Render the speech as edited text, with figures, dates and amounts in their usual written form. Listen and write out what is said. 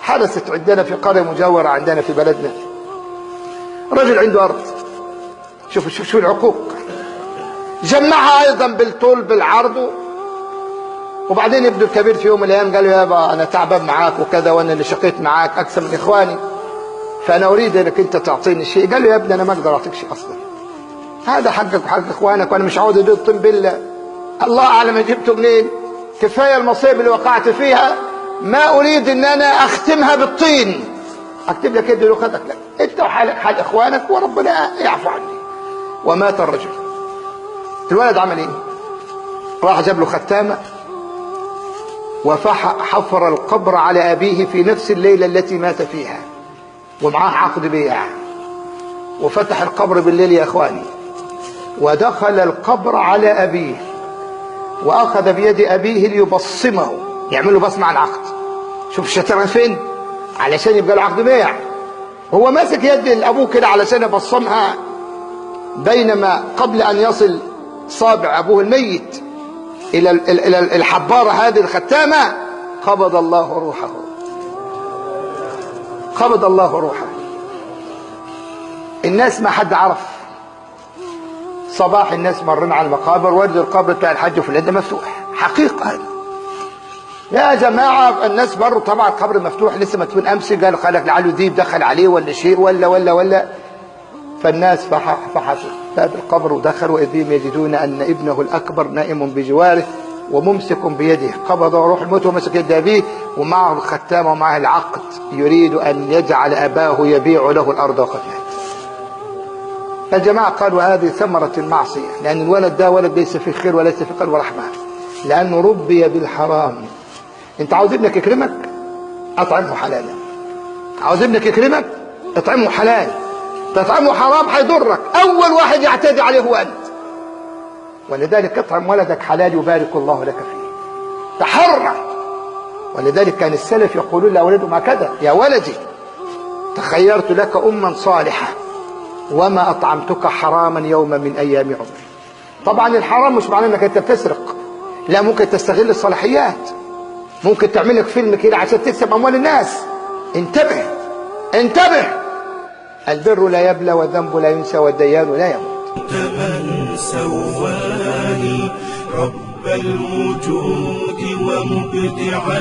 حدثت عندنا في قرية مجاورة عندنا في بلدنا. رجل عنده أرض، شوف العقوق، جمعها أيضا بالطول بالعرض. وبعدين ابنه الكبير في يوم من الأيام قال له: يابا أنا تعبان معاك وكذا، وأنا اللي شقيت معاك أكثر من إخواني، فأنا أريد أنك أنت تعطيني شيء. قال له: يا ابني أنا ما أقدر أعطيك شيء أصلا، هذا حقك وحق إخوانك، وأنا مش عاوز أدود طين بالله، الله أعلم جبته منين، كفاية المصيبة اللي وقعت فيها، ما أريد أن أنا أختمها بالطين، أكتب لك يدي خدك لك أنت وحالك حال إخوانك وربنا يعفو عني. ومات الرجل. الولد عمل إيه؟ راح جاب له ختامة وحفر القبر على أبيه في نفس الليلة التي مات فيها، ومعاه عقد بيع، وفتح القبر بالليل يا إخواني، ودخل القبر على أبيه وأخذ بيد أبيه ليبصمه، يعمل له بصمة على العقد. شوف الشطارة فين؟ علشان يبقى العقد بيع. هو ماسك يد أبوه كده علشان يبصمها، بينما قبل أن يصل صابع أبوه الميت إلى الحبارة هذه الختامة قبض الله روحه، قبض الله روحه. الناس ما حد عرف. صباح الناس مرين على المقابر، وجدوا القبر بتاع الحج فلان ده مفتوح. حقيقة يا جماعة، الناس مروا طبعا القبر مفتوح لسه مدفون أمس، قالوا خلك لعله ذيب دخل عليه ولا شيء ولا. فالناس فحصوا باب القبر ودخلوا، إذ يجدون أن ابنه الأكبر نائم بجواره وممسك بيده، قبض روح الموت ومسك يد أبيه، ومعه الختام ومعه العقد، يريد أن يجعل أباه يبيع له الأرض وقد مات. فالجماعة قالوا هذه ثمرة المعصية، لأن الولد ده ولد ليس فيه خير وليس فيه قلب ورحمة، لأنه ربي بالحرام. أنت عاوز ابنك يكرمك؟ أطعمه حلالا. عاوز ابنك يكرمك؟ اطعمه حلال. تطعمه حرام هيضرك، أول واحد يعتدي عليه هو أنت. ولذلك اطعم ولدك حلال يبارك الله لك فيه، تحرى. ولذلك كان السلف يقولون لأولادهم هكذا: يا ولدي تخيرت لك أما صالحة وما أطعمتك حراما يوما من أيام عمري. طبعا الحرام مش معناه أنك أنت بتسرق، لا، ممكن تستغل الصلاحيات، ممكن تعمل لك فيلم كده عشان تكسب أموال الناس. انتبه انتبه، البر لا يبلى والذنب لا ينسى والديان لا يموت. من سواني رب الوجود ومبدع